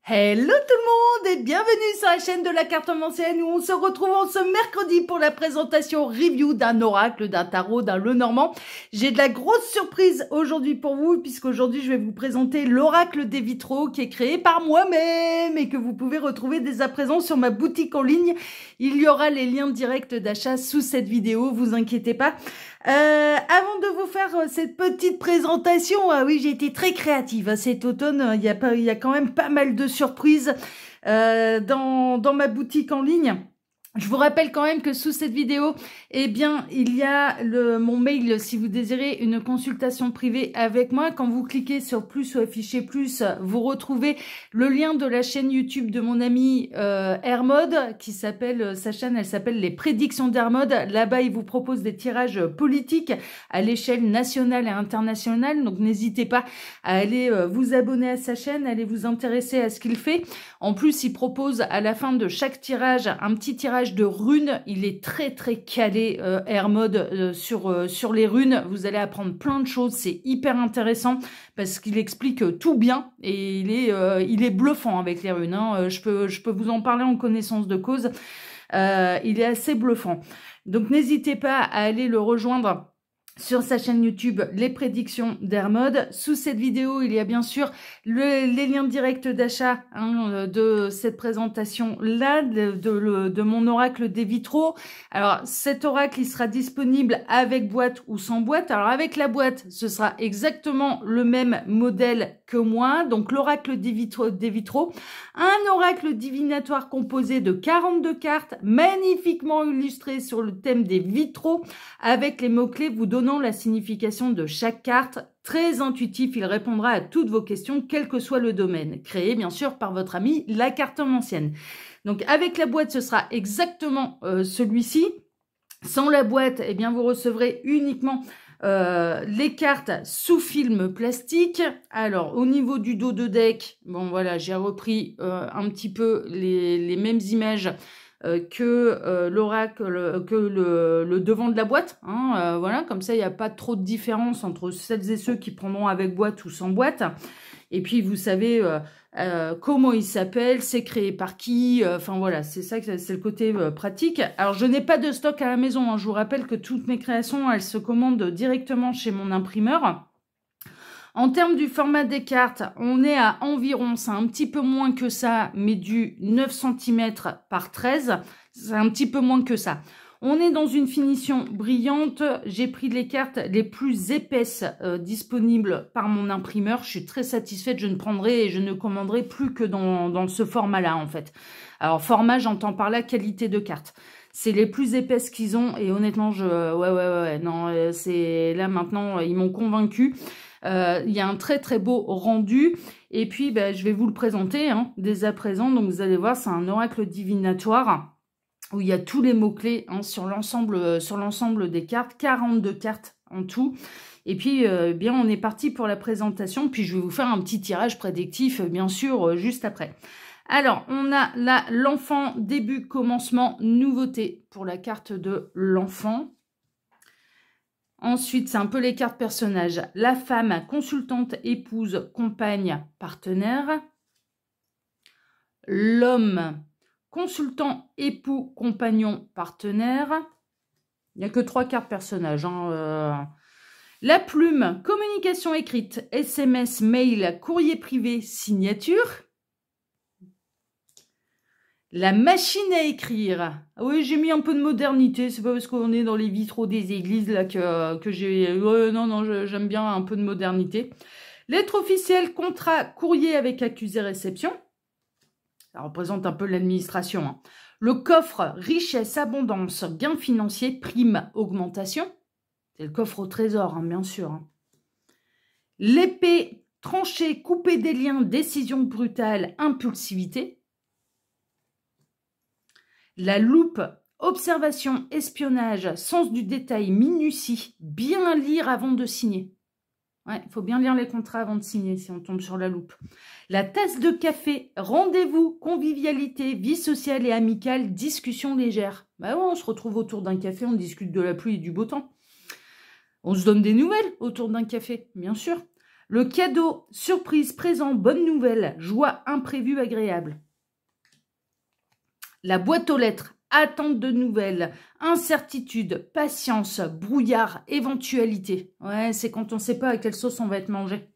Hello tout le monde et bienvenue sur la chaîne de la cartomancienne où on se retrouve ce mercredi pour la présentation review d'un oracle, d'un tarot, d'un Lenormand. J'ai de la grosse surprise aujourd'hui pour vous puisqu'aujourd'hui je vais vous présenter l'oracle des vitraux qui est créé par moi-même et que vous pouvez retrouver dès à présent sur ma boutique en ligne. Il y aura les liens directs d'achat sous cette vidéo, vous inquiétez pas. Avant de vous faire cette petite présentation, oui, j'ai été très créative cet automne. Il y a quand même pas mal de surprises dans ma boutique en ligne. Je vous rappelle quand même que sous cette vidéo, eh bien, il y a mon mail si vous désirez une consultation privée avec moi. Quand vous cliquez sur plus ou afficher plus, vous retrouvez le lien de la chaîne YouTube de mon ami Hermode, qui s'appelle, sa chaîne, elle s'appelle Les Prédictions d'Hermode. Là-bas, il vous propose des tirages politiques à l'échelle nationale et internationale. Donc, n'hésitez pas à aller vous abonner à sa chaîne, aller vous intéresser à ce qu'il fait. En plus, il propose à la fin de chaque tirage un petit tirage de runes. Il est très très calé Hermode sur les runes. Vous allez apprendre plein de choses. C'est hyper intéressant parce qu'il explique tout bien et il est bluffant avec les runes. Hein. Je peux vous en parler en connaissance de cause. Il est assez bluffant. Donc n'hésitez pas à aller le rejoindre sur sa chaîne YouTube, Les Prédictions d'Hermode. Sous cette vidéo, il y a bien sûr les liens directs d'achat de cette présentation-là, de mon oracle des vitraux. Alors, cet oracle, il sera disponible avec boîte ou sans boîte. Alors, avec la boîte, ce sera exactement le même modèle que moi. Donc, l'oracle des vitraux. Un oracle divinatoire composé de 42 cartes, magnifiquement illustré sur le thème des vitraux, avec les mots-clés vous donnant la signification de chaque carte. Très intuitif, il répondra à toutes vos questions, quel que soit le domaine. Créé, bien sûr, par votre ami, la cartomancienne. Donc, avec la boîte, ce sera exactement celui-ci. Sans la boîte, eh bien, vous recevrez uniquement les cartes sous film plastique. Alors, au niveau du dos de deck, bon, voilà, j'ai repris un petit peu les mêmes images que l'oracle, que le devant de la boîte. Hein, voilà, comme ça, il n'y a pas trop de différence entre celles et ceux qui prendront avec boîte ou sans boîte. Et puis, vous savez comment il s'appelle, c'est créé par qui. Enfin, voilà, c'est ça, c'est le côté pratique. Alors, je n'ai pas de stock à la maison. Hein, je vous rappelle que toutes mes créations, elles se commandent directement chez mon imprimeur. En termes du format des cartes, on est à environ, c'est un petit peu moins que ça, mais du 9 cm par 13. C'est un petit peu moins que ça. On est dans une finition brillante. J'ai pris les cartes les plus épaisses disponibles par mon imprimeur. Je suis très satisfaite. Je ne prendrai et je ne commanderai plus que dans ce format-là, en fait. Alors, format, j'entends par là qualité de carte. C'est les plus épaisses qu'ils ont et honnêtement, non, c'est là maintenant, ils m'ont convaincu. Il y a un très très beau rendu et puis je vais vous le présenter dès à présent. Donc vous allez voir, c'est un oracle divinatoire où il y a tous les mots-clés sur l'ensemble des cartes, 42 cartes en tout. Et puis bien on est parti pour la présentation, puis je vais vous faire un petit tirage prédictif bien sûr juste après. Alors, on a là l'enfant, début, commencement, nouveauté pour la carte de l'enfant. Ensuite, c'est un peu les cartes personnages. La femme, consultante, épouse, compagne, partenaire. L'homme, consultant, époux, compagnon, partenaire. Il n'y a que 3 cartes personnages. La plume, communication écrite, SMS, mail, courrier privé, signature. La machine à écrire. Oui, j'ai mis un peu de modernité. C'est pas parce qu'on est dans les vitraux des églises là que j'ai... non, j'aime bien un peu de modernité. Lettre officielle, contrat, courrier avec accusé-réception. Ça représente un peu l'administration. Le coffre, richesse, abondance, gain financier, prime, augmentation. C'est le coffre au trésor, bien sûr. L'épée, trancher, couper des liens, décision brutale, impulsivité. La loupe, observation, espionnage, sens du détail, minutie, bien lire avant de signer. Ouais, il faut bien lire les contrats avant de signer si on tombe sur la loupe. La tasse de café, rendez-vous, convivialité, vie sociale et amicale, discussion légère. Bah ouais, on se retrouve autour d'un café, on discute de la pluie et du beau temps. On se donne des nouvelles autour d'un café, bien sûr. Le cadeau, surprise, présent, bonne nouvelle, joie imprévue, agréable. La boîte aux lettres, attente de nouvelles, incertitude, patience, brouillard, éventualité. Ouais, c'est quand on ne sait pas à quelle sauce on va être mangé.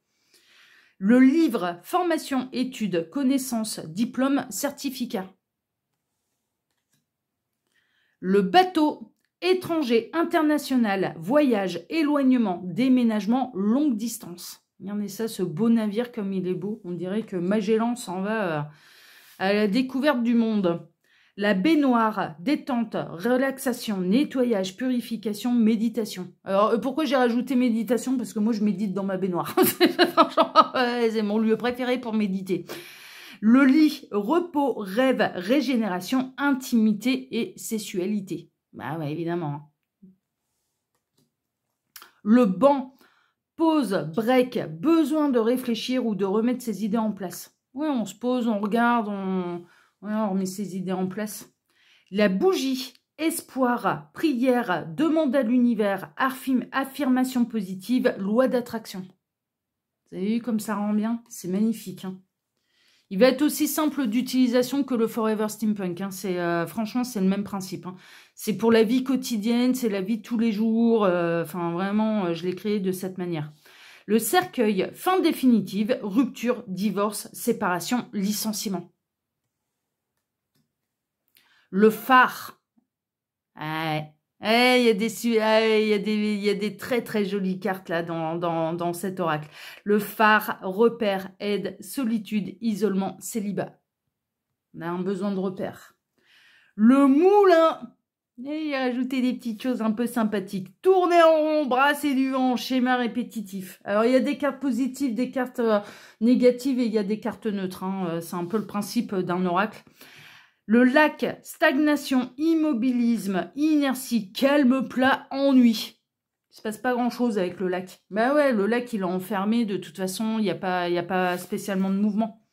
Le livre, formation, études, connaissances, diplôme, certificat. Le bateau, étranger, international, voyage, éloignement, déménagement, longue distance. Regardez ça, ce beau navire comme il est beau. On dirait que Magellan s'en va à la découverte du monde. La baignoire, détente, relaxation, nettoyage, purification, méditation. Alors, pourquoi j'ai rajouté méditation? Parce que moi, je médite dans ma baignoire. Franchement, c'est mon lieu préféré pour méditer. Le lit, repos, rêve, régénération, intimité et sexualité. Bah ouais, évidemment. Le banc, pause, break, besoin de réfléchir ou de remettre ses idées en place. Ouais, on se pose, on regarde, on remet ses idées en place. La bougie, espoir, prière, demande à l'univers, affirmation positive, loi d'attraction. Vous avez vu comme ça rend bien? C'est magnifique. Hein. Il va être aussi simple d'utilisation que le Forever Steampunk. Hein. Franchement, c'est le même principe. Hein. C'est pour la vie quotidienne, c'est la vie de tous les jours. Enfin, vraiment, je l'ai créé de cette manière. Le cercueil, fin définitive, rupture, divorce, séparation, licenciement. Le phare. Il y a des très très jolies cartes là dans cet oracle. Le phare, repère, aide, solitude, isolement, célibat. On a un besoin de repère. Le moulin. Et il a rajouté des petites choses un peu sympathiques. Tourner en rond, brasser du vent, schéma répétitif. Alors il y a des cartes positives, des cartes négatives et il y a des cartes neutres. Hein. C'est un peu le principe d'un oracle. Le lac, stagnation, immobilisme, inertie, calme plat, ennui. Il se passe pas grand-chose avec le lac. Bah ouais, le lac, il est enfermé. De toute façon, il n'y a pas spécialement de mouvement.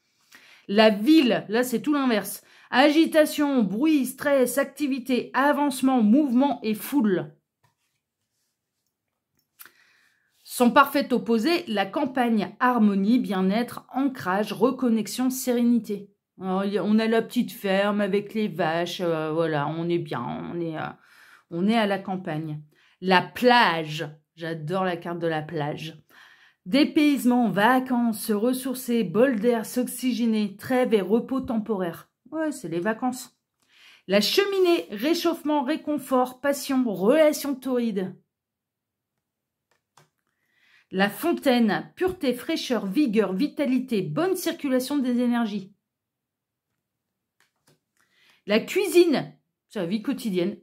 La ville, là, c'est tout l'inverse. Agitation, bruit, stress, activité, avancement, mouvement et foule. Son parfait opposé, la campagne, harmonie, bien-être, ancrage, reconnexion, sérénité. Alors, on a la petite ferme avec les vaches, voilà, on est bien, on est à la campagne. La plage, j'adore la carte de la plage. Dépaysement, vacances, se ressourcer, bol d'air, s'oxygéner, trêve et repos temporaire. Ouais, c'est les vacances. La cheminée, réchauffement, réconfort, passion, relation torride. La fontaine, pureté, fraîcheur, vigueur, vitalité, bonne circulation des énergies. La cuisine, c'est la vie quotidienne,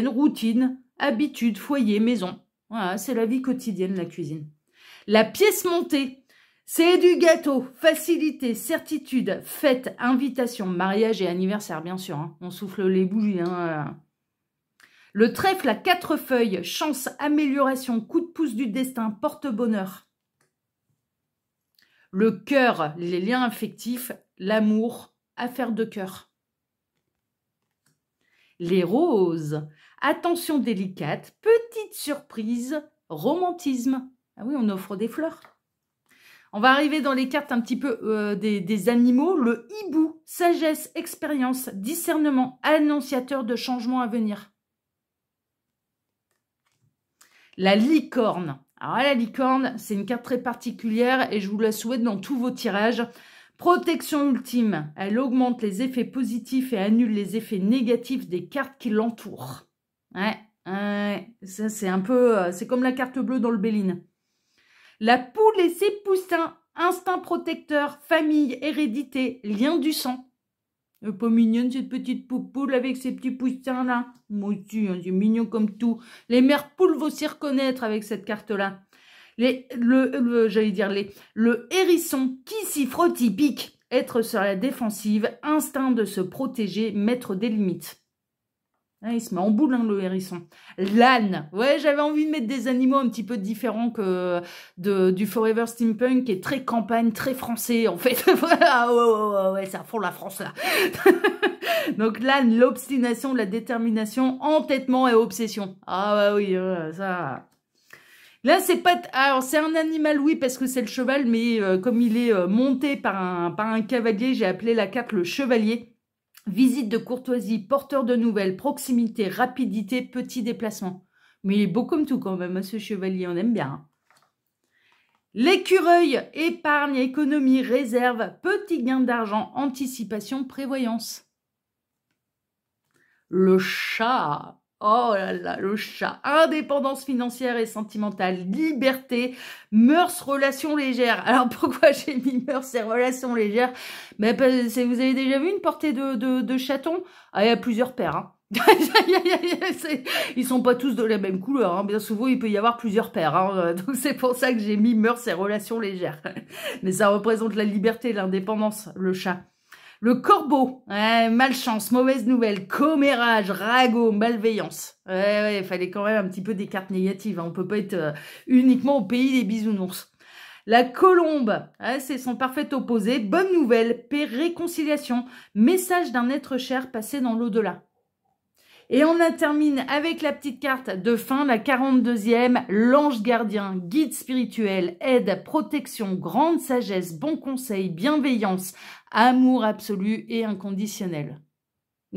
routine, habitude, foyer, maison. Voilà, c'est la vie quotidienne, la cuisine. La pièce montée, c'est du gâteau, facilité, certitude, fête, invitation, mariage et anniversaire, bien sûr. Hein. On souffle les bougies. Hein, voilà. Le trèfle à 4 feuilles, chance, amélioration, coup de pouce du destin, porte-bonheur. Le cœur, les liens affectifs, l'amour, affaire de cœur. Les roses, attention délicate, petite surprise, romantisme. Ah oui, on offre des fleurs. On va arriver dans les cartes un petit peu des animaux. Le hibou, sagesse, expérience, discernement, annonciateur de changements à venir. La licorne. Alors la licorne, c'est une carte très particulière et je vous la souhaite dans tous vos tirages. Protection ultime, elle augmente les effets positifs et annule les effets négatifs des cartes qui l'entourent. Ouais, ça c'est un peu, c'est comme la carte bleue dans le Béline. La poule et ses poussins, instinct protecteur, famille, hérédité, lien du sang. Pas mignonne cette petite poule avec ses petits poussins là. Moi aussi, hein, c'est mignon comme tout. Les mères poules vont s'y reconnaître avec cette carte là. Le hérisson qui s'y frotte, y pique, être sur la défensive, instinct de se protéger, mettre des limites. Ah, il se met en boule, hein, le hérisson. L'âne, ouais, j'avais envie de mettre des animaux un petit peu différents que du Forever Steampunk, qui est très campagne, très français, en fait. Ouais, c'est à fond la France, là. Donc l'âne, l'obstination, la détermination, entêtement et obsession. Ah bah oui, ça... Là, c'est pas... Alors, c'est un animal, oui, parce que c'est le cheval, mais comme il est monté par un cavalier, j'ai appelé la carte le chevalier. Visite de courtoisie, porteur de nouvelles, proximité, rapidité, petit déplacement. Mais il est beau comme tout quand même, ce chevalier, on aime bien. Hein. L'écureuil, épargne, économie, réserve, petit gain d'argent, anticipation, prévoyance. Le chat... Oh là là, le chat. Indépendance financière et sentimentale, liberté, mœurs, relations légères. Alors pourquoi j'ai mis mœurs et relations légères? Ben, vous avez déjà vu une portée de chatons? Ah, il y a plusieurs paires. Hein. Ils sont pas tous de la même couleur. Hein. Bien souvent, il peut y avoir plusieurs paires. Hein. Donc c'est pour ça que j'ai mis mœurs et relations légères. Mais ça représente la liberté, l'indépendance, le chat. Le corbeau, malchance, mauvaise nouvelle, commérage, ragot, malveillance. Ouais, il fallait quand même un petit peu des cartes négatives. Hein. On peut pas être uniquement au pays des bisounours. La colombe, c'est son parfait opposé. Bonne nouvelle, paix, réconciliation, message d'un être cher passé dans l'au-delà. Et on termine avec la petite carte de fin, la 42e, l'ange gardien, guide spirituel, aide, protection, grande sagesse, bon conseil, bienveillance, amour absolu et inconditionnel.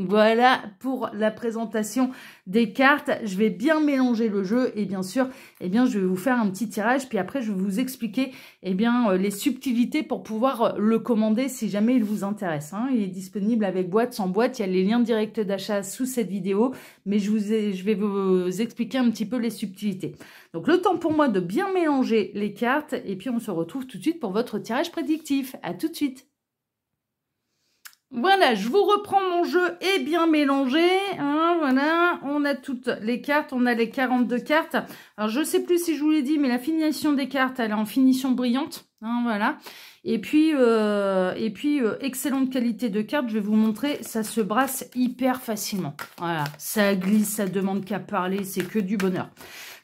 Voilà pour la présentation des cartes. Je vais bien mélanger le jeu et bien sûr, je vais vous faire un petit tirage. Puis après, je vais vous expliquer les subtilités pour pouvoir le commander si jamais il vous intéresse. Hein. Il est disponible avec boîte, sans boîte. Il y a les liens directs d'achat sous cette vidéo. Mais je vais vous expliquer un petit peu les subtilités. Donc, le temps pour moi de bien mélanger les cartes. Et puis, on se retrouve tout de suite pour votre tirage prédictif. À tout de suite. Voilà, je vous reprends mon jeu et bien mélangé. Hein, voilà, on a toutes les cartes, on a les 42 cartes. Alors, je ne sais plus si je vous l'ai dit, mais la finition des cartes, elle est en finition brillante. Hein, voilà. Et puis, excellente qualité de cartes. Je vais vous montrer, ça se brasse hyper facilement. Voilà, ça glisse, ça demande qu'à parler, c'est que du bonheur.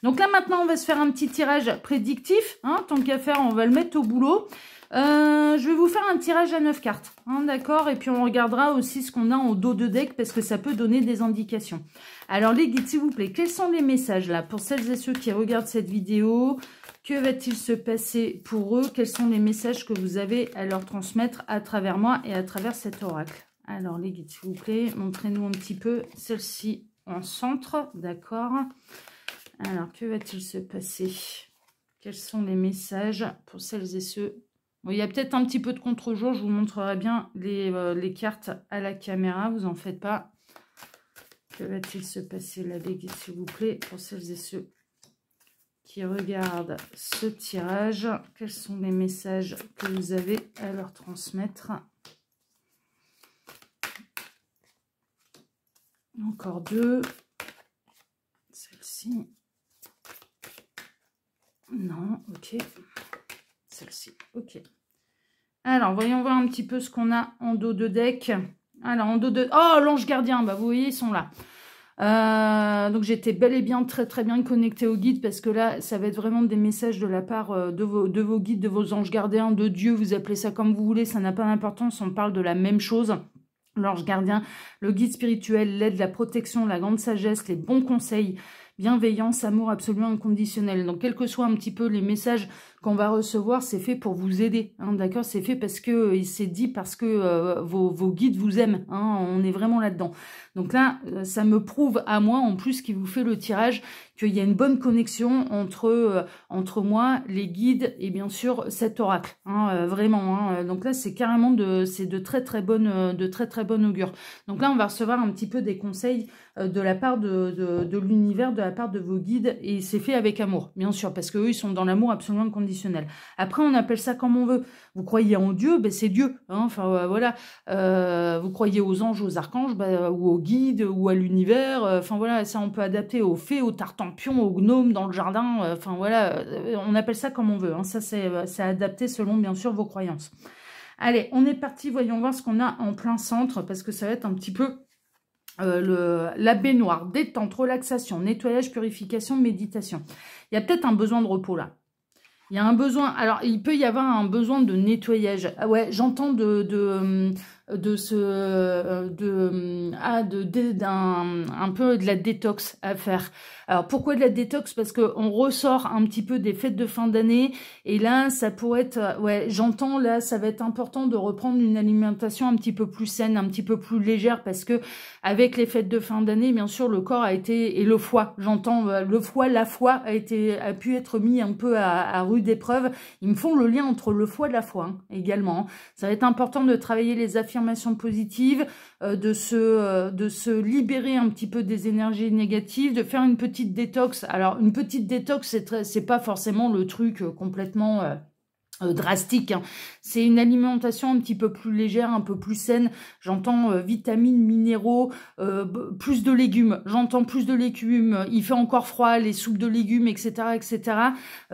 Donc là, maintenant, on va se faire un petit tirage prédictif. Hein, tant qu'à faire, on va le mettre au boulot. Je vais vous faire un tirage à 9 cartes, hein, d'accord? Et puis on regardera aussi ce qu'on a en dos de deck parce que ça peut donner des indications. Alors les guides, s'il vous plaît, quels sont les messages là pour celles et ceux qui regardent cette vidéo? Que va-t-il se passer pour eux? Quels sont les messages que vous avez à leur transmettre à travers moi et à travers cet oracle? Alors les guides, s'il vous plaît, montrez-nous un petit peu celle-ci en centre, d'accord? Alors que va-t-il se passer? Quels sont les messages pour celles et ceux? Bon, il y a peut-être un petit peu de contre-jour. Je vous montrerai bien les cartes à la caméra. Vous en faites pas. Que va-t-il se passer là, les guides, s'il vous plaît, pour celles et ceux qui regardent ce tirage? Quels sont les messages que vous avez à leur transmettre? Encore deux. Celle-ci. Non, ok. Celle-ci, ok. Alors, voyons voir un petit peu ce qu'on a en dos de deck. Alors, en dos de... Oh, l'ange gardien, bah, vous voyez, ils sont là. Donc, j'étais bel et bien très bien connectée au guide parce que là, ça va être vraiment des messages de la part de vos guides, de vos anges gardiens, de Dieu, vous appelez ça comme vous voulez, ça n'a pas d'importance, on parle de la même chose. L'ange gardien, le guide spirituel, l'aide, la protection, la grande sagesse, les bons conseils, bienveillance, amour absolument inconditionnel. Donc, quels que soient un petit peu les messages qu'on va recevoir, c'est fait pour vous aider, hein, d'accord? C'est fait parce que, il s'est dit parce que vos guides vous aiment, hein, on est vraiment là-dedans. Donc là, ça me prouve à moi, en plus, qui vous fait le tirage, qu'il y a une bonne connexion entre moi, les guides et bien sûr cet oracle, hein, vraiment. Hein. Donc là, c'est carrément de très bonne augure. Donc là, on va recevoir un petit peu des conseils de la part de l'univers, de la part de vos guides, et c'est fait avec amour, bien sûr, parce qu'eux, ils sont dans l'amour absolument inconditionnel. Après, on appelle ça comme on veut. Vous croyez en Dieu, ben c'est Dieu. Hein, enfin, voilà. Vous croyez aux anges, aux archanges, ben, ou aux guides, ou à l'univers. Enfin, voilà, ça, on peut adapter aux fées, aux tartampions, aux gnomes dans le jardin. Enfin, voilà, on appelle ça comme on veut. Hein, ça, c'est adapté selon, bien sûr, vos croyances. Allez, on est parti. Voyons voir ce qu'on a en plein centre, parce que ça va être un petit peu... la baignoire, détente, relaxation, nettoyage, purification, méditation. Il y a peut-être un besoin de repos là. Il y a un besoin, alors il peut y avoir un besoin de nettoyage. Ah ouais, j'entends de un peu de la détox à faire. Alors pourquoi de la détox? Parce que on ressort un petit peu des fêtes de fin d'année et là ça pourrait être, ouais, j'entends là, ça va être important de reprendre une alimentation un petit peu plus saine, un petit peu plus légère, parce que avec les fêtes de fin d'année, bien sûr, le corps a été, et le foie, j'entends le foie, la foi a pu être mis un peu à rude épreuve. Ils me font le lien entre le foie et la foi également. Ça va être important de travailler les affirmations positives, de se libérer un petit peu des énergies négatives, de faire une petite détox. Alors une petite détox, c'est pas forcément le truc complètement drastique, hein. C'est une alimentation un petit peu plus légère, un peu plus saine. J'entends vitamines, minéraux, plus de légumes. J'entends plus de légumes. Il fait encore froid, les soupes de légumes, etc., etc.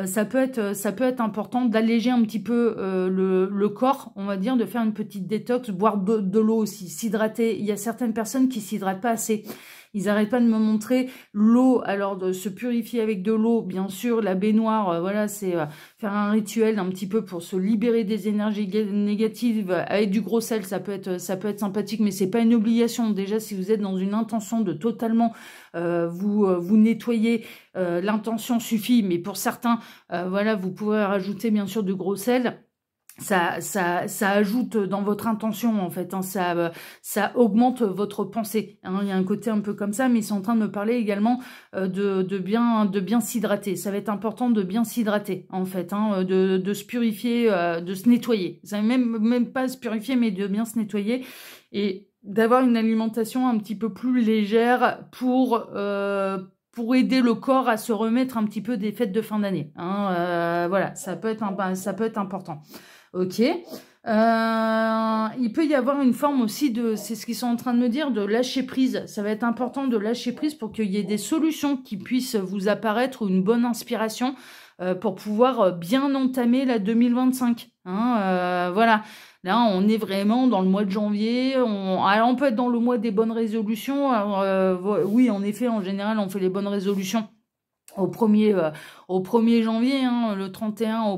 Ça peut être important d'alléger un petit peu le corps, on va dire, de faire une petite détox, boire de l'eau aussi, s'hydrater. Il y a certaines personnes qui s'hydratent pas assez. Ils n'arrêtent pas de me montrer l'eau, alors de se purifier avec de l'eau, bien sûr, la baignoire, voilà, c'est faire un rituel un petit peu pour se libérer des énergies négatives. Avec du gros sel, ça peut être sympathique, mais c'est pas une obligation. Déjà, si vous êtes dans une intention de totalement vous nettoyer, l'intention suffit, mais pour certains, voilà, vous pouvez rajouter bien sûr du gros sel. Ça ajoute dans votre intention, en fait, hein, ça augmente votre pensée, hein. Il y a un côté un peu comme ça, mais ils sont en train de me parler également de bien s'hydrater. Ça va être important de bien s'hydrater, en fait, hein, de se purifier, de se nettoyer. Ça même pas se purifier, mais de bien se nettoyer et d'avoir une alimentation un petit peu plus légère pour aider le corps à se remettre un petit peu des fêtes de fin d'année, hein. Voilà, ça peut être important. Ok. Il peut y avoir une forme aussi c'est ce qu'ils sont en train de me dire, de lâcher prise. Ça va être important de lâcher prise pour qu'il y ait des solutions qui puissent vous apparaître, ou une bonne inspiration pour pouvoir bien entamer la 2025. Hein, voilà. Là, on est vraiment dans le mois de janvier. Alors, on peut être dans le mois des bonnes résolutions. Alors, oui, en effet, en général, on fait les bonnes résolutions au 1er janvier, hein, le 31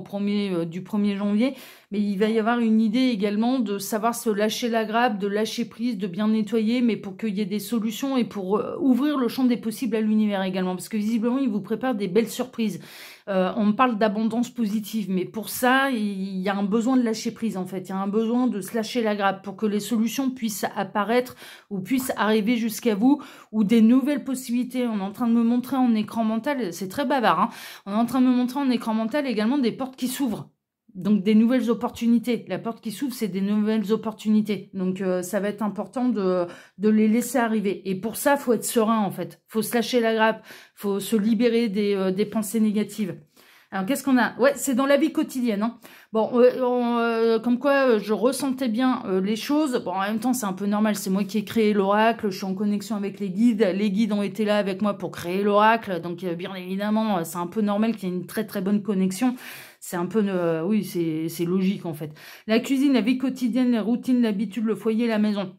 du 1er janvier, mais il va y avoir une idée également de savoir se lâcher la grappe, de lâcher prise, de bien nettoyer, mais pour qu'il y ait des solutions et pour ouvrir le champ des possibles à l'univers également, parce que visiblement il vous prépare des belles surprises. On parle d'abondance positive, mais pour ça, il y a un besoin de lâcher prise, en fait. Il y a un besoin de se lâcher la grappe pour que les solutions puissent apparaître ou puissent arriver jusqu'à vous, ou des nouvelles possibilités. On est en train de me montrer en écran mental, c'est très bavard, hein. On est en train de me montrer en écran mental également des portes qui s'ouvrent. Donc des nouvelles opportunités. La porte qui s'ouvre, c'est des nouvelles opportunités. Donc ça va être important de les laisser arriver. Et pour ça, faut être serein, en fait. Faut se lâcher la grappe. Faut se libérer des pensées négatives. Alors qu'est-ce qu'on a? Ouais, c'est dans la vie quotidienne, hein. Bon, comme quoi je ressentais bien les choses. Bon, en même temps, c'est un peu normal. C'est moi qui ai créé l'oracle. Je suis en connexion avec les guides. Les guides ont été là avec moi pour créer l'oracle. Donc bien évidemment, c'est un peu normal qu'il y ait une très très bonne connexion. C'est un peu, oui, c'est logique, en fait. La cuisine, la vie quotidienne, les routines, l'habitude, le foyer, la maison.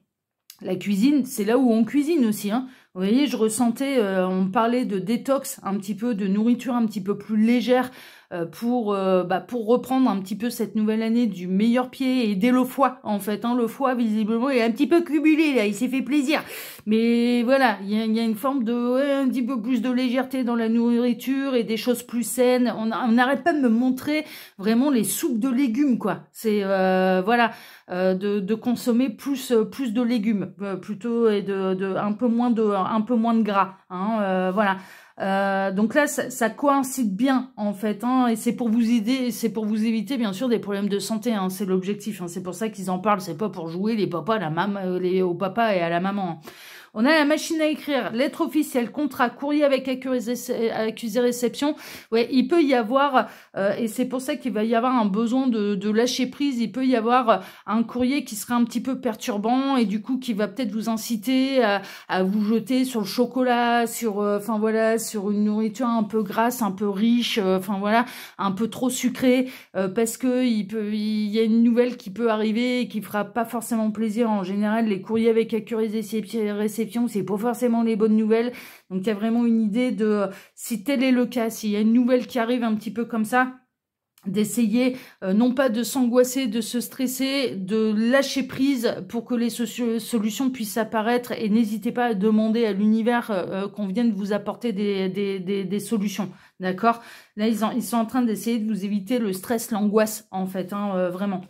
La cuisine, c'est là où on cuisine aussi, hein. Vous voyez, je ressentais, on parlait de détox, un petit peu de nourriture un petit peu plus légère pour reprendre un petit peu cette nouvelle année du meilleur pied, et aider le foie, en fait, hein. Le foie, visiblement, est un petit peu cumulé, là, il s'est fait plaisir. Mais voilà, il y a une forme de un petit peu plus de légèreté dans la nourriture et des choses plus saines. On n'arrête pas de me montrer vraiment les soupes de légumes, quoi. C'est voilà, de consommer plus de légumes plutôt, et de un peu moins de gras, hein, voilà. Donc là, ça coïncide bien, en fait, hein, et c'est pour vous aider, c'est pour vous éviter, bien sûr, des problèmes de santé, hein, c'est l'objectif, hein, c'est pour ça qu'ils en parlent, c'est pas pour jouer les papas, au papa et à la maman, hein. On a la machine à écrire, lettre officielle, contrat, courrier avec accusé réception. Ouais, il peut y avoir, et c'est pour ça qu'il va y avoir un besoin de lâcher prise, il peut y avoir un courrier qui sera un petit peu perturbant et du coup qui va peut-être vous inciter à vous jeter sur le chocolat, sur, enfin voilà, sur une nourriture un peu grasse, un peu riche, enfin voilà, un peu trop sucrée, parce que il y a une nouvelle qui peut arriver et qui fera pas forcément plaisir. En général, les courriers avec accusé réception, c'est pas forcément les bonnes nouvelles. Donc il y a vraiment une idée de, si tel est le cas, s'il y a une nouvelle qui arrive un petit peu comme ça, d'essayer non pas de s'angoisser, de se stresser, de lâcher prise pour que les solutions puissent apparaître, et n'hésitez pas à demander à l'univers qu'on vienne vous apporter des solutions, d'accord? Là, ils sont en train d'essayer de vous éviter le stress, l'angoisse, en fait, hein, vraiment.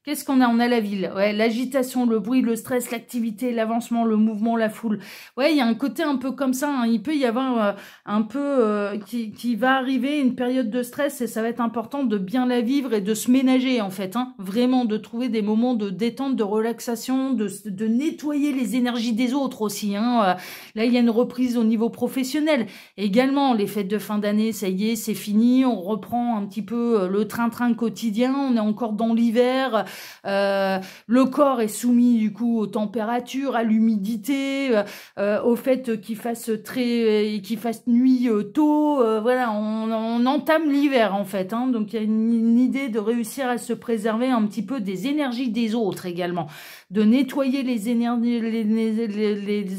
Qu'est-ce qu'on a? On a la ville, ouais, l'agitation, le bruit, le stress, l'activité, l'avancement, le mouvement, la foule. Ouais, il y a un côté un peu comme ça, hein. Il peut y avoir un peu qui va arriver une période de stress, et ça va être important de bien la vivre et de se ménager, en fait, hein. Vraiment, de trouver des moments de détente, de relaxation, de nettoyer les énergies des autres aussi, hein. Là, il y a une reprise au niveau professionnel. Également, les fêtes de fin d'année, ça y est, c'est fini. On reprend un petit peu le train-train quotidien. On est encore dans l'hiver. Le corps est soumis du coup aux températures, à l'humidité, au fait qu'il fasse nuit tôt. Voilà, on entame l'hiver en fait, hein. Donc il y a une idée de réussir à se préserver un petit peu des énergies des autres également, de nettoyer les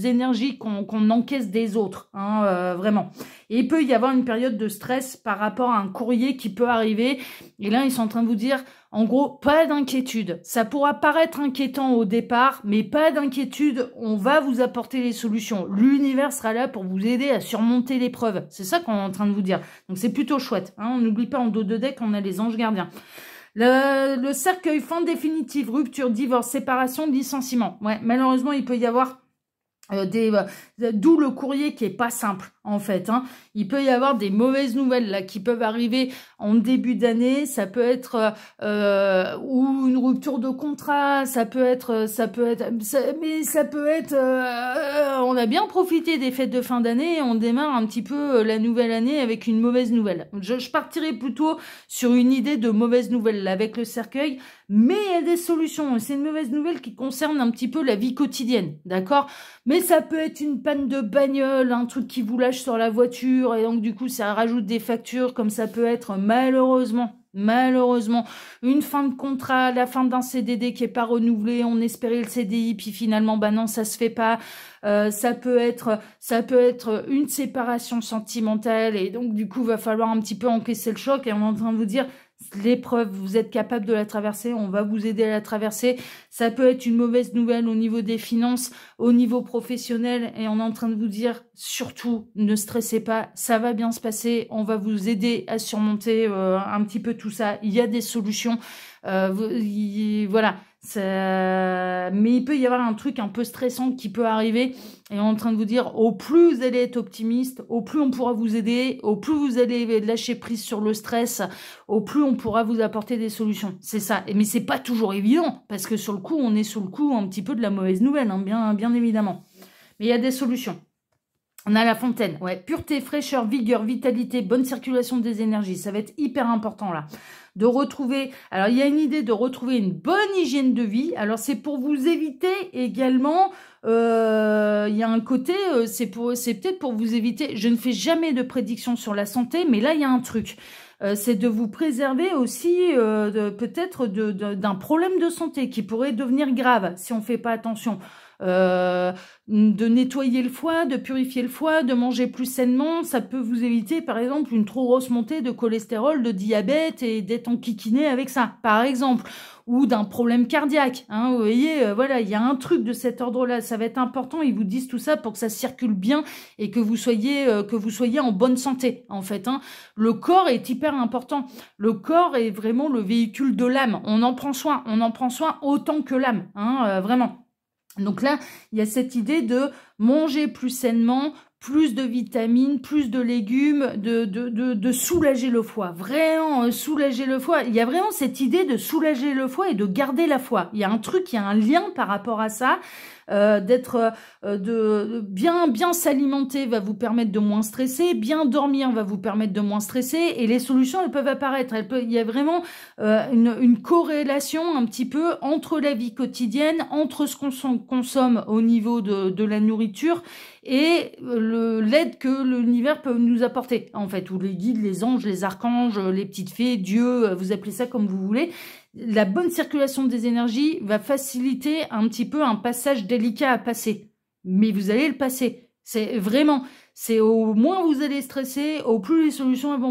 énergies qu'on encaisse des autres, hein, vraiment. Et il peut y avoir une période de stress par rapport à un courrier qui peut arriver. Et là, ils sont en train de vous dire, en gros, pas d'inquiétude. Ça pourra paraître inquiétant au départ, mais pas d'inquiétude. On va vous apporter les solutions. L'univers sera là pour vous aider à surmonter l'épreuve. C'est ça qu'on est en train de vous dire. Donc, c'est plutôt chouette, hein. On n'oublie pas, en dos de deck, on a les anges gardiens. Le cercueil, fin définitive, rupture, divorce, séparation, licenciement. Ouais, malheureusement, il peut y avoir d'où le courrier qui est pas simple en fait, hein. Il peut y avoir des mauvaises nouvelles là qui peuvent arriver en début d'année. Ça peut être ou une rupture de contrat, ça peut être on a bien profité des fêtes de fin d'année et on démarre un petit peu la nouvelle année avec une mauvaise nouvelle. Je partirais plutôt sur une idée de mauvaise nouvelle là, avec le cercueil, mais il y a des solutions. C'est une mauvaise nouvelle qui concerne un petit peu la vie quotidienne, d'accord? Mais ça peut être une panne de bagnole, un truc qui vous lâche sur la voiture, et donc du coup ça rajoute des factures, comme ça peut être malheureusement, une fin de contrat, la fin d'un CDD qui est pas renouvelé, on espérait le CDI, puis finalement, bah non, ça se fait pas. Ça peut être une séparation sentimentale, et donc du coup, va falloir un petit peu encaisser le choc, et on est en train de vous dire, l'épreuve, vous êtes capable de la traverser, on va vous aider à la traverser. Ça peut être une mauvaise nouvelle au niveau des finances, au niveau professionnel, et on est en train de vous dire, surtout, ne stressez pas, ça va bien se passer, on va vous aider à surmonter un petit peu tout ça. Il y a des solutions, voilà. Mais il peut y avoir un truc un peu stressant qui peut arriver, et on est en train de vous dire, au plus vous allez être optimiste, au plus on pourra vous aider, au plus vous allez lâcher prise sur le stress, au plus on pourra vous apporter des solutions. C'est ça. Mais c'est pas toujours évident, parce que sur le coup, on est sous le coup un petit peu de la mauvaise nouvelle, hein, bien évidemment. Mais il y a des solutions. On a la fontaine, ouais, pureté, fraîcheur, vigueur, vitalité, bonne circulation des énergies. Ça va être hyper important là. De retrouver, alors il y a une idée de retrouver une bonne hygiène de vie. Alors c'est pour vous éviter également, il y a un côté, c'est peut-être pour vous éviter, je ne fais jamais de prédiction sur la santé, mais là il y a un truc. C'est de vous préserver aussi peut-être d'un problème de santé qui pourrait devenir grave si on ne fait pas attention. De nettoyer le foie, de purifier le foie, de manger plus sainement, ça peut vous éviter par exemple une trop grosse montée de cholestérol, de diabète, et d'être enquiquiné avec ça, par exemple, ou d'un problème cardiaque, hein, vous voyez, voilà, il y a un truc de cet ordre-là, ça va être important, ils vous disent tout ça pour que ça circule bien et que vous soyez en bonne santé, en fait, hein. Le corps est hyper important, le corps est vraiment le véhicule de l'âme, on en prend soin autant que l'âme, hein, vraiment. Donc là, il y a cette idée de manger plus sainement, plus de vitamines, plus de légumes, de soulager le foie. Vraiment, soulager le foie. Il y a vraiment cette idée de soulager le foie et de garder la foi. Il y a un truc, il y a un lien par rapport à ça. De bien s'alimenter va vous permettre de moins stresser, bien dormir va vous permettre de moins stresser, et les solutions, elles peuvent apparaître. Il y a vraiment une corrélation un petit peu entre la vie quotidienne, entre ce qu'on consomme au niveau de la nourriture et l'aide que l'univers peut nous apporter, en fait, ou les guides, les anges, les archanges, les petites fées, Dieu, vous appelez ça comme vous voulez. La bonne circulation des énergies va faciliter un petit peu un passage délicat à passer. Mais vous allez le passer. C'est vraiment, C'est au moins vous allez stresser, au plus les solutions elles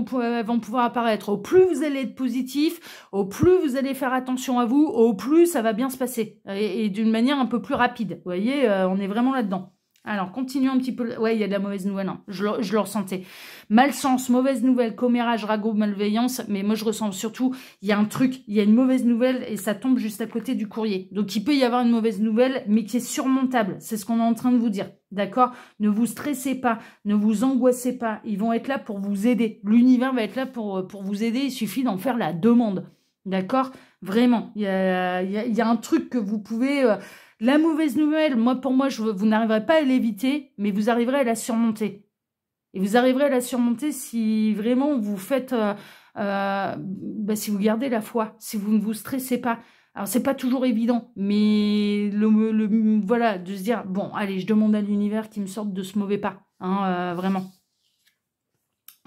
vont pouvoir apparaître, au plus vous allez être positif, au plus vous allez faire attention à vous, au plus ça va bien se passer. Et d'une manière un peu plus rapide. Vous voyez, on est vraiment là-dedans. Alors, continuons un petit peu. Ouais, il y a de la mauvaise nouvelle. Hein. Je le ressentais. Malchance, mauvaise nouvelle, commérage, ragot, malveillance. Mais moi, je ressens surtout, il y a un truc, il y a une mauvaise nouvelle et ça tombe juste à côté du courrier. Donc, il peut y avoir une mauvaise nouvelle, mais qui est surmontable. C'est ce qu'on est en train de vous dire. D'accord? Ne vous stressez pas, ne vous angoissez pas. Ils vont être là pour vous aider. L'univers va être là pour vous aider. Il suffit d'en faire la demande. D'accord? Vraiment. Il y a un truc que vous pouvez... La mauvaise nouvelle, pour moi, vous n'arriverez pas à l'éviter, mais vous arriverez à la surmonter. Et vous arriverez à la surmonter si vraiment vous faites, si vous gardez la foi, si vous ne vous stressez pas. Alors, c'est pas toujours évident, mais voilà, de se dire, bon, allez, je demande à l'univers qu'il me sorte de ce mauvais pas, hein, vraiment.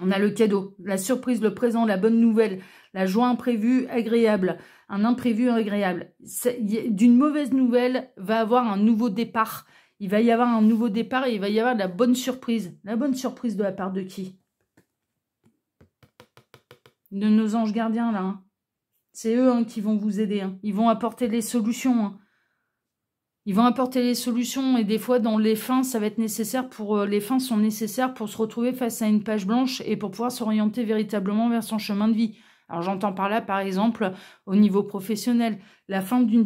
On a le cadeau, la surprise, le présent, la bonne nouvelle, la joie imprévue, agréable, un imprévu agréable. D'une mauvaise nouvelle va avoir un nouveau départ. Il va y avoir un nouveau départ et il va y avoir de la bonne surprise. La bonne surprise de la part de qui? De nos anges gardiens, là. Hein. C'est eux qui vont vous aider. Hein. Ils vont apporter les solutions. Hein. Ils vont apporter les solutions et des fois dans les fins, ça va être nécessaire les fins sont nécessaires pour se retrouver face à une page blanche et pour pouvoir s'orienter véritablement vers son chemin de vie. Alors j'entends par là, par exemple, au niveau professionnel, la fin d'une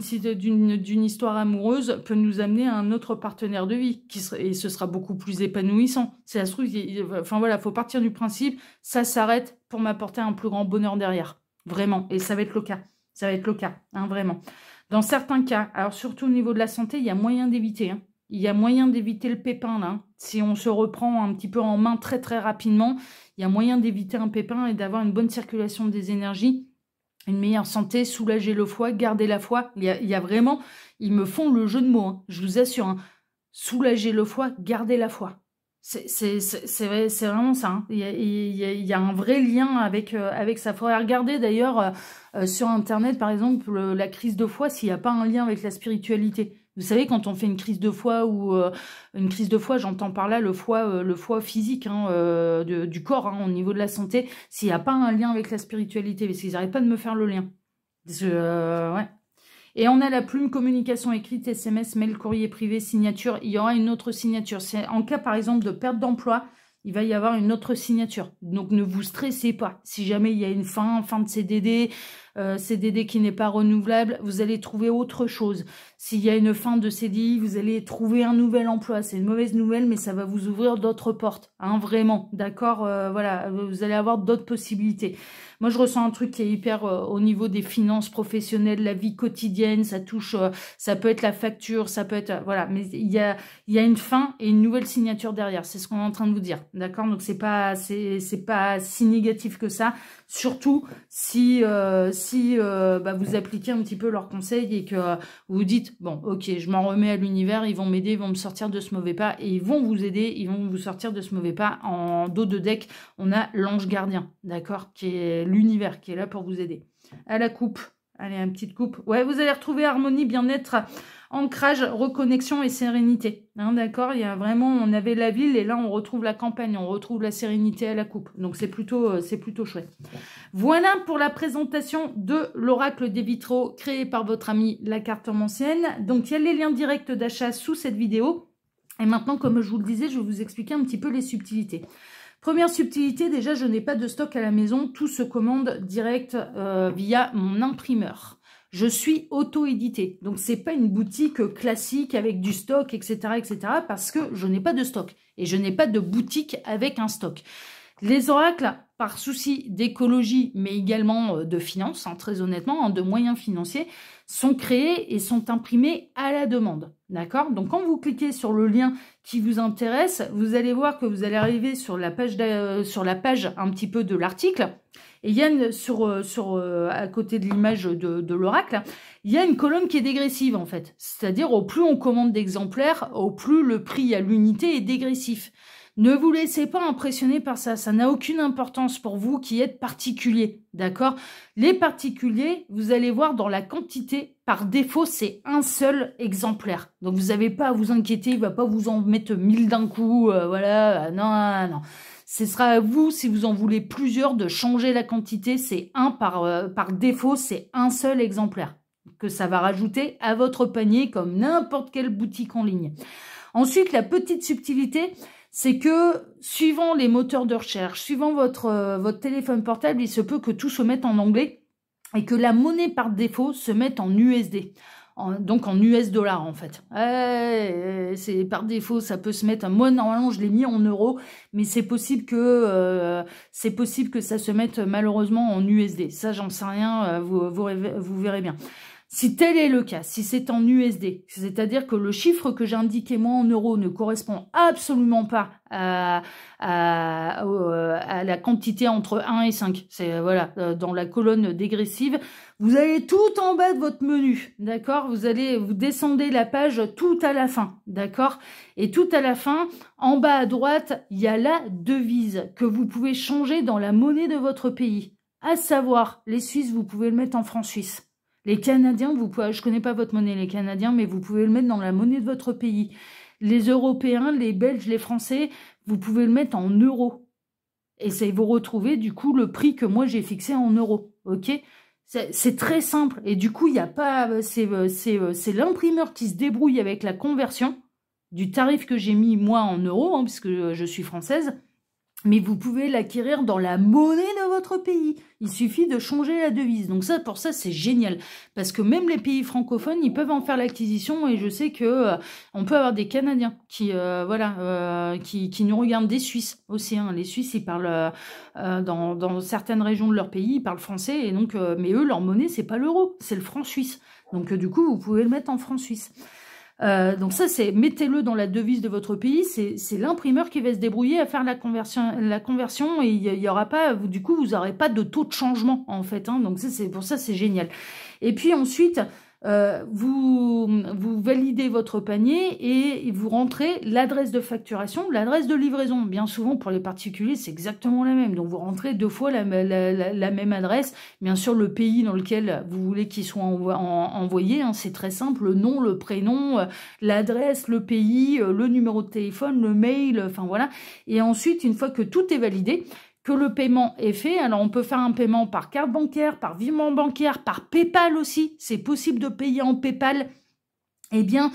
histoire amoureuse peut nous amener à un autre partenaire de vie et ce sera beaucoup plus épanouissant. C'est la truc, enfin voilà, faut partir du principe, ça s'arrête pour m'apporter un plus grand bonheur derrière, vraiment. Et ça va être le cas, ça va être le cas, hein, vraiment. Dans certains cas, alors surtout au niveau de la santé, il y a moyen d'éviter. Hein. Il y a moyen d'éviter le pépin, là. Hein. Si on se reprend un petit peu en main très très rapidement, il y a moyen d'éviter un pépin et d'avoir une bonne circulation des énergies, une meilleure santé, soulager le foie, garder la foi. Il y a vraiment, ils me font le jeu de mots, hein. Je vous assure. Hein. Soulager le foie, garder la foi. C'est vraiment ça. Hein. Il y a un vrai lien avec ça. Il faudrait regarder d'ailleurs sur Internet, par exemple, la crise de foi, s'il n'y a pas un lien avec la spiritualité. Vous savez, quand on fait une crise de foi ou une crise de foi, j'entends par là le foie physique hein, du corps hein, au niveau de la santé, s'il n'y a pas un lien avec la spiritualité, parce qu'ils n'arrêtent pas de me faire le lien. Ouais. Et on a la plume, communication écrite, SMS, mail, courrier privé, signature. Il y aura une autre signature. En cas, par exemple, de perte d'emploi, il va y avoir une autre signature. Donc, ne vous stressez pas. Si jamais il y a une fin de CDD, CDD qui n'est pas renouvelable, vous allez trouver autre chose. S'il y a une fin de CDI, vous allez trouver un nouvel emploi. C'est une mauvaise nouvelle, mais ça va vous ouvrir d'autres portes. Hein, vraiment, d'accord. Voilà, vous allez avoir d'autres possibilités. Moi, je ressens un truc qui est hyper au niveau des finances professionnelles, la vie quotidienne, ça touche, ça peut être la facture, ça peut être, voilà, mais il y a une fin et une nouvelle signature derrière. C'est ce qu'on est en train de vous dire, d'accord? Donc, c'est pas si négatif que ça, surtout si vous appliquez un petit peu leurs conseils et que vous vous dites, bon, ok, je m'en remets à l'univers, ils vont m'aider, ils vont me sortir de ce mauvais pas et ils vont vous aider, ils vont vous sortir de ce mauvais pas. En dos de deck, on a l'ange gardien, d'accord, qui est l'univers, qui est là pour vous aider. À la coupe, allez, une petite coupe. Ouais, vous allez retrouver harmonie, bien-être, ancrage, reconnexion et sérénité. Hein, d'accord, il y a vraiment, on avait la ville et là on retrouve la campagne, on retrouve la sérénité à la coupe. Donc c'est plutôt chouette. Voilà pour la présentation de l'oracle des vitraux créé par votre ami la cartomancienne. Donc il y a les liens directs d'achat sous cette vidéo. Et maintenant, comme je vous le disais, je vais vous expliquer un petit peu les subtilités. Première subtilité, déjà, je n'ai pas de stock à la maison. Tout se commande direct via mon imprimeur. Je suis auto-édité. Donc, c'est pas une boutique classique avec du stock, etc., etc., parce que je n'ai pas de stock. Et je n'ai pas de boutique avec un stock. Les oracles, par souci d'écologie, mais également de finances, hein, très honnêtement, hein, de moyens financiers, sont créés et sont imprimés à la demande. D'accord? Donc, quand vous cliquez sur le lien qui vous intéresse, vous allez voir que vous allez arriver sur la page un petit peu de l'article. Et il y a à côté de l'image de l'oracle, il y a une colonne qui est dégressive en fait. C'est-à-dire au plus on commande d'exemplaires, au plus le prix à l'unité est dégressif. Ne vous laissez pas impressionner par ça. Ça n'a aucune importance pour vous qui êtes particulier. D'accord? Les particuliers, vous allez voir dans la quantité, par défaut, c'est un seul exemplaire. Donc, vous n'avez pas à vous inquiéter. Il ne va pas vous en mettre 1000 d'un coup. Voilà. Non, non. Ce sera à vous, si vous en voulez plusieurs, de changer la quantité. C'est un par défaut, c'est un seul exemplaire que ça va rajouter à votre panier comme n'importe quelle boutique en ligne. Ensuite, la petite subtilité, c'est que suivant les moteurs de recherche, suivant votre téléphone portable, il se peut que tout se mette en anglais et que la monnaie par défaut se mette en USD. Donc en US dollars en fait. C'est par défaut, ça peut se mettre. Moi normalement je l'ai mis en euros, mais c'est possible que ça se mette malheureusement en USD. Ça j'en sais rien. Vous verrez bien. Si tel est le cas, si c'est en USD, c'est-à-dire que le chiffre que j'ai indiqué moi en euros ne correspond absolument pas à la quantité entre 1 et 5, c'est voilà, dans la colonne dégressive, vous allez tout en bas de votre menu, d'accord? Vous descendez la page tout à la fin, d'accord? Et tout à la fin, en bas à droite, il y a la devise que vous pouvez changer dans la monnaie de votre pays. À savoir, les Suisses, vous pouvez le mettre en francs suisses. Les Canadiens, je connais pas votre monnaie, les Canadiens, mais vous pouvez le mettre dans la monnaie de votre pays. Les Européens, les Belges, les Français, vous pouvez le mettre en euros. Et ça, vous retrouvez du coup le prix que moi j'ai fixé en euros. Ok? C'est très simple. Et du coup, il n'y a pas. C'est l'imprimeur qui se débrouille avec la conversion du tarif que j'ai mis moi en euros, hein, puisque je suis française. Mais vous pouvez l'acquérir dans la monnaie de votre pays. Il suffit de changer la devise. Donc ça, pour ça, c'est génial. Parce que même les pays francophones, ils peuvent en faire l'acquisition. Et je sais que on peut avoir des Canadiens qui nous regardent, des Suisses aussi. Hein. Les Suisses, ils parlent dans certaines régions de leur pays, ils parlent français. Et donc, mais eux, leur monnaie, c'est pas l'euro, c'est le franc suisse. Donc du coup, vous pouvez le mettre en franc suisse. Donc ça, mettez-le dans la devise de votre pays, c'est l'imprimeur qui va se débrouiller à faire la conversion et il y aura pas, du coup, vous n'aurez pas de taux de changement en fait. Hein, donc pour ça, c'est génial. Et puis ensuite, vous validez votre panier et vous rentrez l'adresse de facturation, l'adresse de livraison. Bien souvent, pour les particuliers, c'est exactement la même. Donc, vous rentrez 2 fois la même adresse. Bien sûr, le pays dans lequel vous voulez qu'il soit envoyé, hein, c'est très simple. Le nom, le prénom, l'adresse, le pays, le numéro de téléphone, le mail, enfin voilà. Et ensuite, une fois que tout est validé, que le paiement est fait. Alors, on peut faire un paiement par carte bancaire, par virement bancaire, par PayPal aussi. C'est possible de payer en PayPal. Eh bien,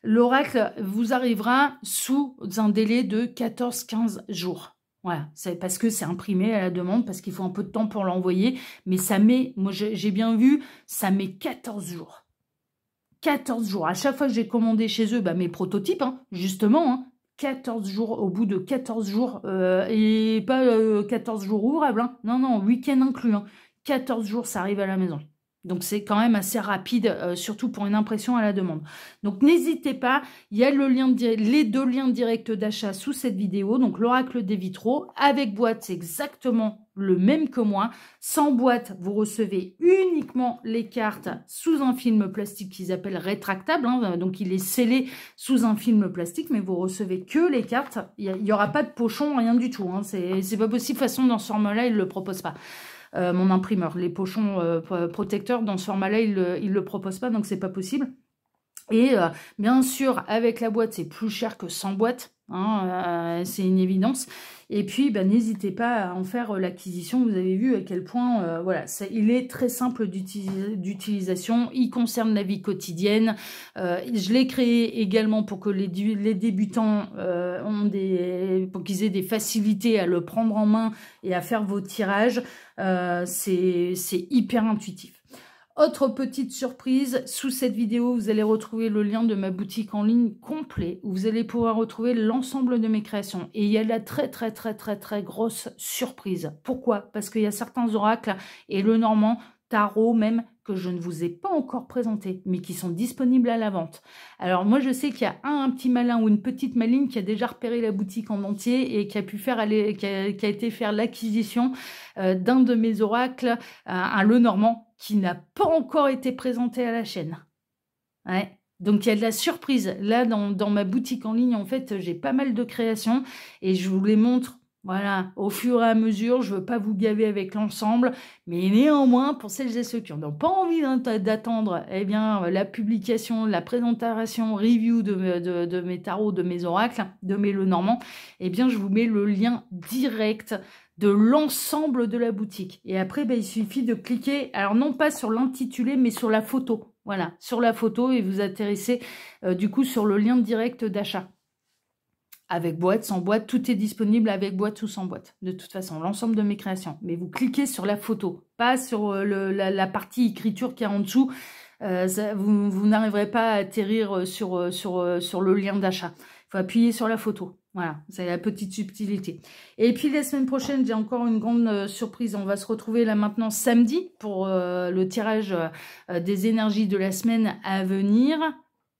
l'oracle vous arrivera sous un délai de 14-15 jours. Voilà, c'est parce que c'est imprimé à la demande, parce qu'il faut un peu de temps pour l'envoyer. Mais ça met, moi j'ai bien vu, ça met 14 jours. 14 jours. À chaque fois que j'ai commandé chez eux, mes prototypes, hein, justement, hein, 14 jours, au bout de 14 jours, et pas 14 jours ouvrables, hein. Non, week-end inclus, hein. 14 jours, ça arrive à la maison. Donc, c'est quand même assez rapide, surtout pour une impression à la demande. Donc, n'hésitez pas, il y a les 2 liens directs d'achat sous cette vidéo. Donc, l'oracle des vitraux, avec boîte, c'est exactement le même que moi. Sans boîte, vous recevez uniquement les cartes sous un film plastique qu'ils appellent rétractable. Hein, donc, il est scellé sous un film plastique, mais vous recevez que les cartes. Il n'y aura pas de pochon, rien du tout. Hein, c'est pas possible. De toute façon, dans ce format-là, il ne le propose pas. Mon imprimeur, les pochons protecteurs dans ce format-là, il le propose pas, donc c'est pas possible. Et bien sûr, avec la boîte, c'est plus cher que sans boîte, hein, c'est une évidence. Et puis, n'hésitez pas à en faire l'acquisition. Vous avez vu à quel point, voilà, il est très simple d'utilisation. Il concerne la vie quotidienne. Je l'ai créé également pour que les débutants pour qu'ils aient des facilités à le prendre en main et à faire vos tirages. C'est hyper intuitif. Autre petite surprise, sous cette vidéo, vous allez retrouver le lien de ma boutique en ligne complet où vous allez pouvoir retrouver l'ensemble de mes créations. Et il y a la très grosse surprise. Pourquoi? Parce qu'il y a certains oracles et le normand, tarot même, que je ne vous ai pas encore présenté, mais qui sont disponibles à la vente. Alors moi, je sais qu'il y a un petit malin ou une petite maline qui a déjà repéré la boutique en entier et qui a pu qui a été faire l'acquisition d'un de mes oracles, un Lenormand, qui n'a pas encore été présenté à la chaîne. Ouais. Donc, il y a de la surprise. Là, dans ma boutique en ligne, en fait, j'ai pas mal de créations et je vous les montre. Voilà, au fur et à mesure, je veux pas vous gaver avec l'ensemble, mais néanmoins, pour celles et ceux qui n'ont pas envie d'attendre, eh bien, la publication, la présentation, review de mes tarots, de mes oracles, de mes Lenormand, eh bien, je vous mets le lien direct de l'ensemble de la boutique. Et après, ben, il suffit de cliquer, alors non pas sur l'intitulé, mais sur la photo. Voilà, sur la photo, et vous atterrissez du coup sur le lien direct d'achat. Avec boîte, sans boîte, tout est disponible avec boîte ou sans boîte. De toute façon, l'ensemble de mes créations. Mais vous cliquez sur la photo, pas sur la partie écriture qui est en dessous. Vous n'arriverez pas à atterrir sur le lien d'achat. Il faut appuyer sur la photo. Voilà, c'est la petite subtilité. Et puis la semaine prochaine, j'ai encore une grande surprise. On va se retrouver là maintenant samedi pour le tirage des énergies de la semaine à venir.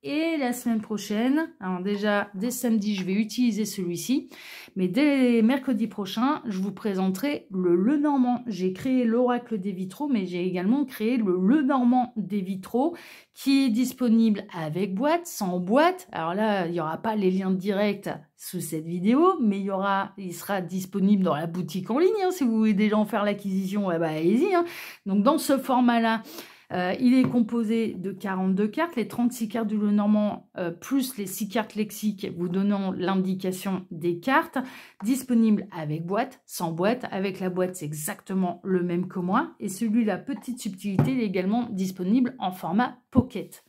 Et la semaine prochaine, alors déjà, dès samedi, je vais utiliser celui-ci. Mais dès mercredi prochain, je vous présenterai le Lenormand. J'ai créé l'oracle des vitraux, mais j'ai également créé le Lenormand des vitraux qui est disponible avec boîte, sans boîte. Alors là, il n'y aura pas les liens directs sous cette vidéo, mais il sera disponible dans la boutique en ligne. Hein, si vous voulez déjà en faire l'acquisition, bah, allez-y. Hein. Donc dans ce format-là, il est composé de 42 cartes, les 36 cartes du Lenormand plus les 6 cartes lexiques vous donnant l'indication des cartes, disponible avec boîte, sans boîte. Avec la boîte, c'est exactement le même que moi. Et celui-là, petite subtilité, il est également disponible en format pocket.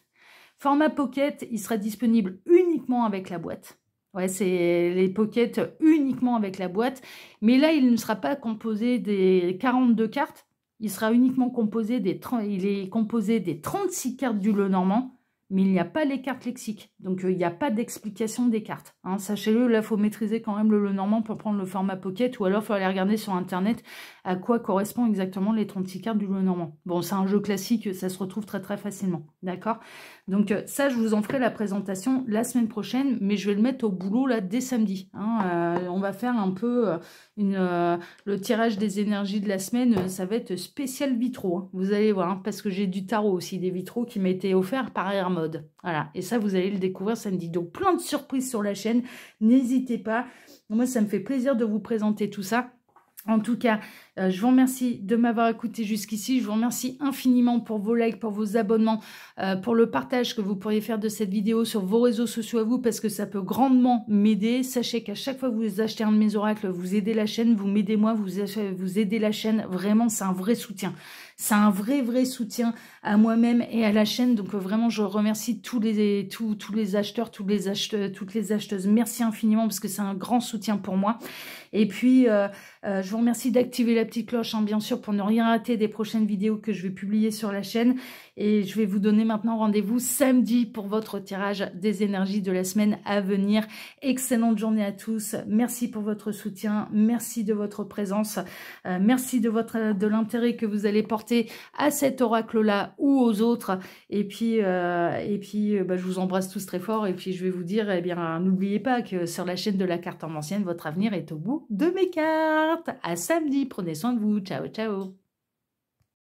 Format pocket, il sera disponible uniquement avec la boîte. Ouais, c'est les pockets uniquement avec la boîte. Mais là, il ne sera pas composé des 42 cartes. Il sera uniquement composé des 36 cartes du Lenormand, mais il n'y a pas les cartes lexiques. Donc, il n'y a pas d'explication des cartes. Hein. Sachez-le, là, il faut maîtriser quand même le Lenormand pour prendre le format pocket, ou alors il faut aller regarder sur Internet à quoi correspondent exactement les 36 cartes du Lenormand. Bon, c'est un jeu classique, ça se retrouve très très facilement. D'accord? Donc, ça, je vous en ferai la présentation la semaine prochaine, mais je vais le mettre au boulot là dès samedi. Hein. On va faire un peu le tirage des énergies de la semaine, ça va être spécial vitraux. Hein. Vous allez voir, hein, parce que j'ai du tarot aussi, des vitraux qui m'étaient offerts par Airmode. Voilà, et ça, vous allez le découvrir samedi. Donc, plein de surprises sur la chaîne. N'hésitez pas. Moi, ça me fait plaisir de vous présenter tout ça. En tout cas, je vous remercie de m'avoir écouté jusqu'ici. Je vous remercie infiniment pour vos likes, pour vos abonnements, pour le partage que vous pourriez faire de cette vidéo sur vos réseaux sociaux à vous, parce que ça peut grandement m'aider. Sachez qu'à chaque fois que vous achetez un de mes oracles, vous aidez la chaîne, vous m'aidez moi, vous aidez la chaîne. Vraiment, c'est un vrai soutien. C'est un vrai soutien à moi-même et à la chaîne. Donc vraiment, je remercie tous les acheteurs, toutes les acheteuses. Merci infiniment parce que c'est un grand soutien pour moi. Et puis, je vous remercie d'activer la petite cloche, hein, bien sûr, pour ne rien rater des prochaines vidéos que je vais publier sur la chaîne. Et je vais vous donner maintenant rendez-vous samedi pour votre tirage des énergies de la semaine à venir. Excellente journée à tous. Merci pour votre soutien. Merci de votre présence. Merci de l'intérêt que vous allez porter à cet oracle-là ou aux autres. Et puis, je vous embrasse tous très fort. Et puis, je vais vous dire, eh bien, n'oubliez pas que sur la chaîne de la carte ancienne, votre avenir est au bout de mes cartes. À samedi. Prenez soin de vous. Ciao, ciao.